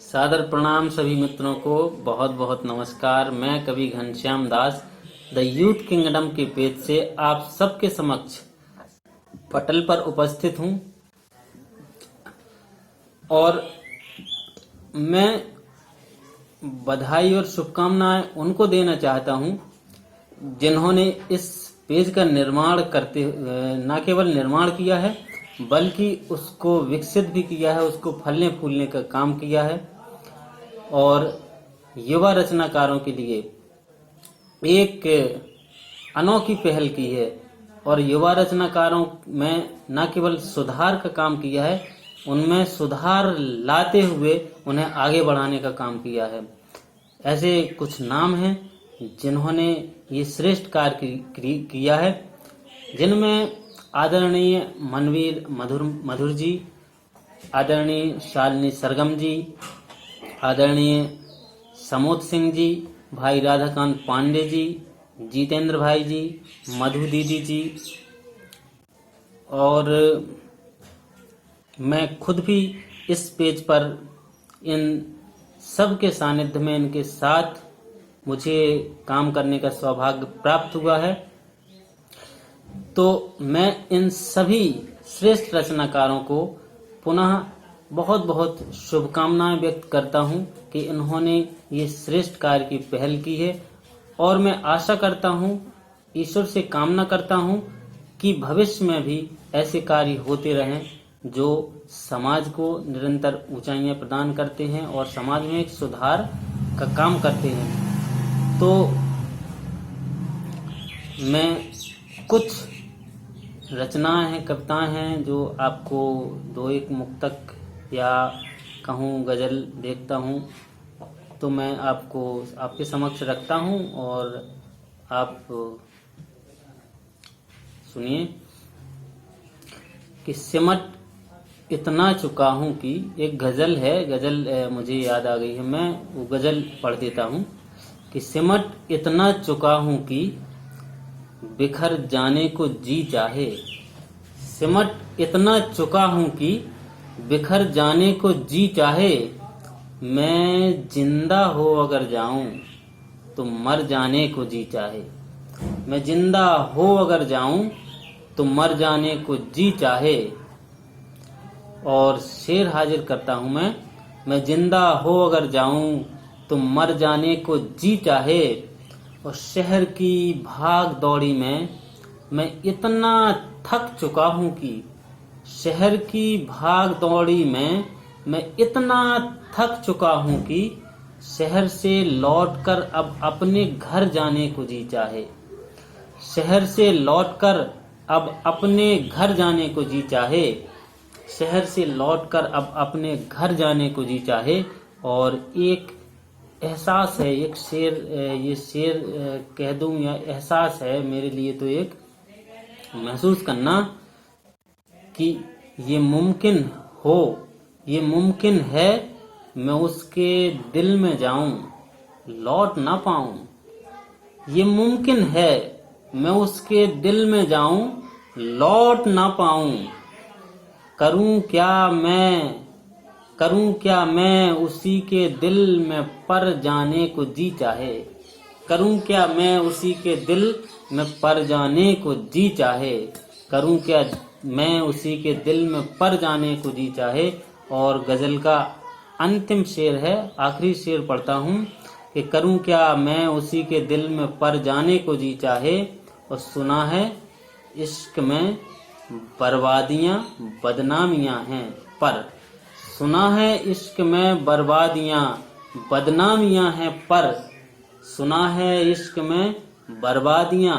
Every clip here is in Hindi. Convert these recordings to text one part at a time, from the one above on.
सादर प्रणाम सभी मित्रों को। बहुत बहुत नमस्कार। मैं कवि Ghanshyam Das the youth kingdom के पेज से आप सबके समक्ष पटल पर उपस्थित हूं और मैं बधाई और शुभकामनाएं उनको देना चाहता हूं जिन्होंने इस पेज का निर्माण करते न केवल निर्माण किया है बल्कि उसको विकसित भी किया है, उसको फलने फूलने का काम किया है और युवा रचनाकारों के लिए एक अनोखी पहल की है और युवा रचनाकारों में न केवल सुधार का काम किया है, उनमें सुधार लाते हुए उन्हें आगे बढ़ाने का काम किया है। ऐसे कुछ नाम हैं जिन्होंने ये श्रेष्ठ कार्य किया है, जिनमें आदरणीय मनवीर मधुर जी, आदरणीय शालिनी सरगम जी, आदरणीय समोद सिंह जी, भाई राधाकांत पांडे जी, जितेंद्र भाई जी, मधु दीदी जी और मैं खुद भी इस पेज पर इन सब के सानिध्य में इनके साथ मुझे काम करने का सौभाग्य प्राप्त हुआ है। तो मैं इन सभी श्रेष्ठ रचनाकारों को पुनः बहुत बहुत शुभकामनाएं व्यक्त करता हूं कि इन्होंने ये श्रेष्ठ कार्य की पहल की है और मैं आशा करता हूं, ईश्वर से कामना करता हूं कि भविष्य में भी ऐसे कार्य होते रहें जो समाज को निरंतर ऊंचाइयां प्रदान करते हैं और समाज में एक सुधार का काम करते हैं। तो मैं कुछ रचनाएं हैं, कविताएं हैं जो आपको दो एक मुक्तक या कहूँ गजल देखता हूँ तो मैं आपको आपके समक्ष रखता हूँ और आप सुनिए कि सिमट इतना चुका हूँ कि एक गजल है, गजल मुझे याद आ गई है, मैं वो गजल पढ़ देता हूँ कि सिमट इतना चुका हूँ कि बिखर जाने को जी चाहे। सिमट इतना चुका हूँ कि बिखर जाने को जी चाहे। मैं जिंदा हो अगर जाऊं तो मर जाने को जी चाहे। मैं जिंदा हो अगर जाऊं तो मर जाने को जी चाहे। और शेर हाजिर करता हूं मैं जिंदा हो अगर जाऊं तो मर जाने को जी चाहे। और शहर की भाग दौड़ी में मैं इतना थक चुका हूं कि शहर की भाग दौड़ी में मैं इतना थक चुका हूं कि शहर से लौटकर अब अपने घर जाने को जी चाहे। शहर से लौटकर अब अपने घर जाने को जी चाहे। शहर से लौटकर अब अपने घर जाने को जी चाहे। और एक एहसास है, एक शेर, ये शेर कह दूं या एहसास है मेरे लिए, तो एक महसूस करना कि ये मुमकिन हो, ये मुमकिन है मैं उसके दिल में जाऊं लौट ना पाऊं। ये मुमकिन है मैं उसके दिल में जाऊं लौट ना पाऊं। करूं क्या मैं उसी के दिल में पर जाने को जी चाहे। करूं क्या मैं उसी के दिल में पर जाने को जी चाहे। करूं क्या मैं उसी के दिल में पर जाने को जी चाहे। और गजल का अंतिम शेर है, आखिरी शेर पढ़ता हूं कि करूं क्या मैं उसी के दिल में पर जाने को जी चाहे। और सुना है इश्क में बर्बादियां बदनामियां हैं पर। सुना है इश्क में बर्बादियां बदनामियां हैं पर। सुना है इश्क में बर्बादियां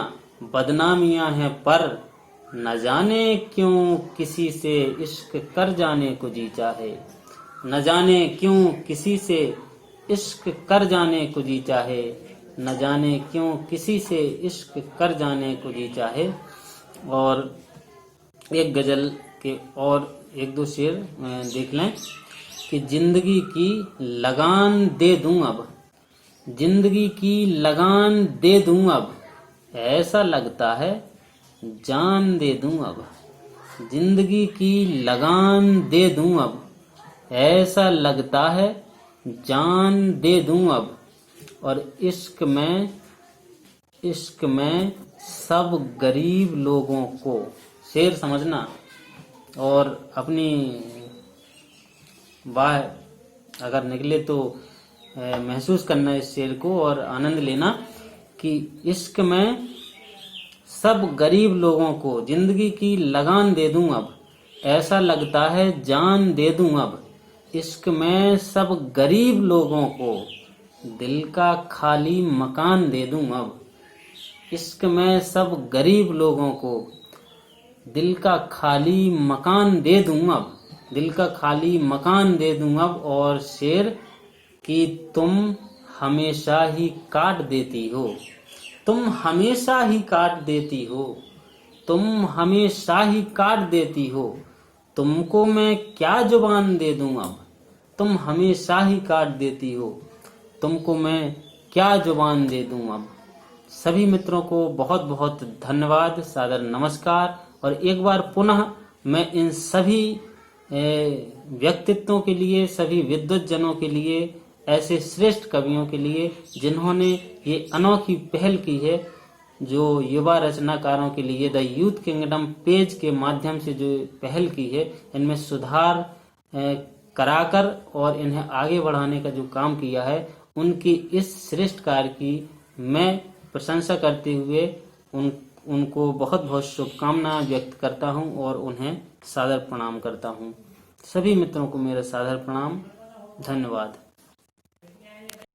बदनामियां हैं पर। न जाने क्यों किसी से इश्क कर जाने को जी चाहे। न जाने क्यों किसी से इश्क कर जाने को जी चाहे। न जाने क्यों किसी से इश्क कर जाने को जी चाहे। और एक गजल के और एक दो शेर देख लें कि जिंदगी की लगान दे दूं अब। जिंदगी की लगान दे दूं अब। ऐसा लगता है जान दे दूं अब। जिंदगी की लगान दे दूं अब। ऐसा लगता है जान दे दूं अब, और इश्क में सब गरीब लोगों को। शेर समझना और अपनी वाह अगर निकले तो महसूस करना इस शेर को और आनंद लेना कि इश्क में सब गरीब लोगों को जिंदगी की लगान दे दूं अब, ऐसा लगता है जान दे दूं अब। इश्क में सब गरीब लोगों को दिल का खाली मकान दे दूं अब। इश्क में सब गरीब लोगों को दिल का खाली मकान दे दूं अब, दिल का खाली मकान दे दूं अब। और शेर कि तुम हमेशा ही काट देती हो, तुम हमेशा ही काट देती हो, तुम हमेशा ही काट देती हो, तुमको मैं क्या जुबान दे दूं अब। तुम हमेशा ही काट देती हो, तुमको मैं क्या जुबान दे दूं अब। सभी मित्रों को बहुत बहुत धन्यवाद, सादर नमस्कार। और एक बार पुनः मैं इन सभी व्यक्तित्वों के लिए, सभी विद्वत जनों के लिए, ऐसे श्रेष्ठ कवियों के लिए जिन्होंने ये अनोखी पहल की है, जो युवा रचनाकारों के लिए द यूथ किंगडम पेज के माध्यम से जो पहल की है, इनमें सुधार कराकर और इन्हें आगे बढ़ाने का जो काम किया है, उनकी इस श्रेष्ठ कार्य की मैं प्रशंसा करते हुए उनको बहुत बहुत शुभकामनाएं व्यक्त करता हूं और उन्हें सादर प्रणाम करता हूं। सभी मित्रों को मेरा सादर प्रणाम, धन्यवाद।